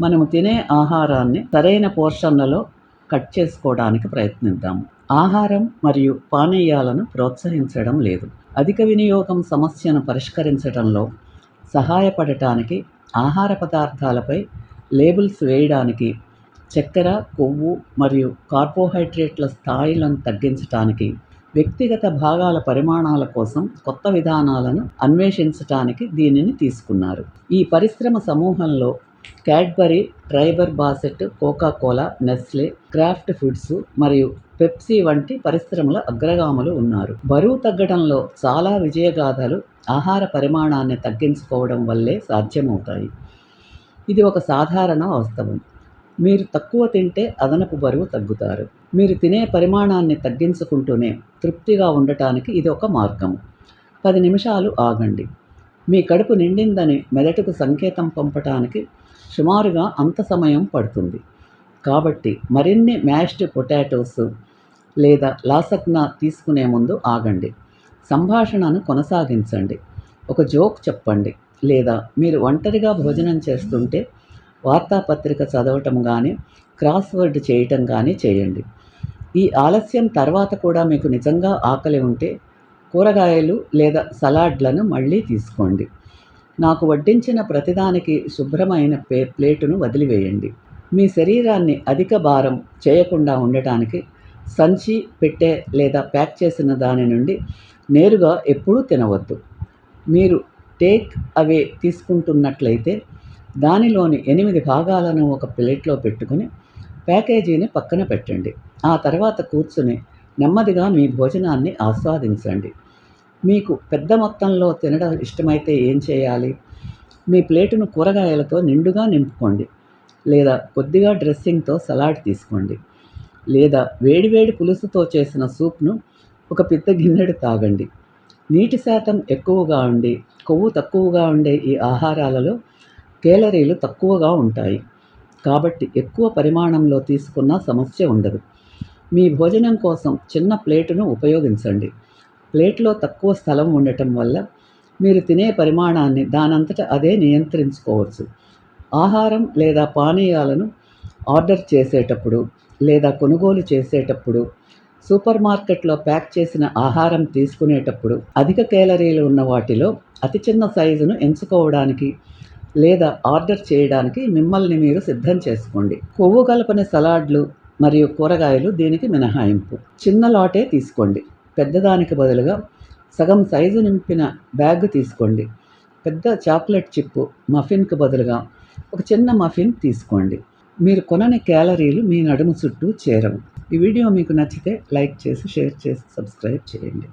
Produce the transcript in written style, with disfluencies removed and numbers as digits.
మనము తినే ఆహారాన్ని సరైన పోర్షన్లలో కట్ చేసుకోవడానికి ప్రయత్నిద్దాము. ఆహారం మరియు పానీయాలను ప్రోత్సహించడం లేదు. అధిక వినియోగం సమస్యను పరిష్కరించడంలో సహాయపడటానికి ఆహార పదార్థాలపై లేబుల్స్ వేయడానికి, చక్కెర, కొవ్వు మరియు కార్బోహైడ్రేట్ల స్థాయిలను తగ్గించటానికి, వ్యక్తిగత భాగాల పరిమాణాల కోసం కొత్త విధానాలను అన్వేషించటానికి దీనిని తీసుకున్నారు. ఈ పరిశ్రమ సమూహంలో Cadbury, Triber Bassett, Coca Cola, Nestle, craft foods మరియు పెప్సీ వంటి పరిశ్రమల అగ్రగాములు ఉన్నారు. బరువు తగ్గడంలో చాలా విజయగాథలు ఆహార పరిమాణాన్ని తగ్గించుకోవడం వల్లే సాధ్యమవుతాయి. ఇది ఒక సాధారణ వాస్తవం. మీరు తక్కువ తింటే అదనపు బరువు తగ్గుతారు. మీరు తినే పరిమాణాన్ని తగ్గించుకుంటూనే తృప్తిగా ఉండటానికి ఇది ఒక మార్గం. 10 నిమిషాలు ఆగండి. మీ కడుపు నిండిందని మెదడుకు సంకేతం పంపటానికి సుమారుగా అంత సమయం పడుతుంది. కాబట్టి మరిన్ని మ్యాష్డ్ పొటాటోస్ లేదా లాసగ్నా తీసుకునే ముందు ఆగండి. సంభాషణను కొనసాగించండి. ఒక జోక్ చెప్పండి, లేదా మీరు ఒంటరిగా భోజనం చేస్తుంటే వార్తాపత్రిక చదవటం కానీ, క్రాస్వర్డ్ చేయటం కానీ చేయండి. ఈ ఆలస్యం తర్వాత కూడా మీకు నిజంగా ఆకలి ఉంటే కూరగాయలు లేదా సలాడ్లను మళ్ళీ తీసుకోండి. నాకు వడ్డించిన ప్రతిదానికి శుభ్రమైన ప్లేటును వదిలివేయండి. మీ శరీరాన్ని అధిక భారం చేయకుండా ఉండటానికి సంచి, పెట్టె లేదా ప్యాక్ చేసిన దాని నుండి నేరుగా ఎప్పుడూ తినవద్దు. మీరు టేక్ అవే తీసుకుంటున్నట్లయితే దానిలోని 8 భాగాలను ఒక ప్లేట్లో పెట్టుకుని ప్యాకేజీని పక్కన పెట్టండి. ఆ తర్వాత కూర్చుని నెమ్మదిగా మీ భోజనాన్ని ఆస్వాదించండి. మీకు పెద్ద మొత్తంలో తినడం ఇష్టమైతే ఏం చేయాలి? మీ ప్లేటును కూరగాయలతో నిండుగా నింపుకోండి, లేదా కొద్దిగా డ్రెస్సింగ్తో సలాడ్ తీసుకోండి, లేదా వేడివేడి పులుసుతో చేసిన సూప్ను ఒక పెద్ద గిన్నెడు తాగండి. నీటి శాతం ఎక్కువగా ఉండి కొవ్వు తక్కువగా ఉండే ఈ ఆహారాలలో కేలరీలు తక్కువగా ఉంటాయి. కాబట్టి ఎక్కువ పరిమాణంలో తీసుకున్న సమస్య ఉండదు. మీ భోజనం కోసం చిన్న ప్లేటును ఉపయోగించండి. ప్లేట్లో తక్కువ స్థలం ఉండటం వల్ల మీరు తినే పరిమాణాన్ని దానంతట అదే నియంత్రించుకోవచ్చు. ఆహారం లేదా పానీయాలను ఆర్డర్ చేసేటప్పుడు లేదా కొనుగోలు చేసేటప్పుడు, సూపర్ మార్కెట్లో ప్యాక్ చేసిన ఆహారం తీసుకునేటప్పుడు అధిక కేలరీలు ఉన్న వాటిలో అతి చిన్న సైజును ఎంచుకోవడానికి లేదా ఆర్డర్ చేయడానికి మిమ్మల్ని మీరు సిద్ధం చేసుకోండి. కొవ్వు కలపని సలాడ్లు మరియు కూరగాయలు దీనికి మినహాయింపు. చిన్న లాటే తీసుకోండి. పెద్దదానికి బదులుగా సగం సైజు నింపిన బ్యాగ్ తీసుకోండి. పెద్ద చాక్లెట్ చిప్పు మఫిన్కు బదులుగా ఒక చిన్న మఫిన్ తీసుకోండి. మీరు కొనని క్యాలరీలు మీ నడుము చుట్టూ చేరవు. ఈ వీడియో మీకు నచ్చితే లైక్ చేసి, షేర్ చేసి, సబ్స్క్రైబ్ చేయండి.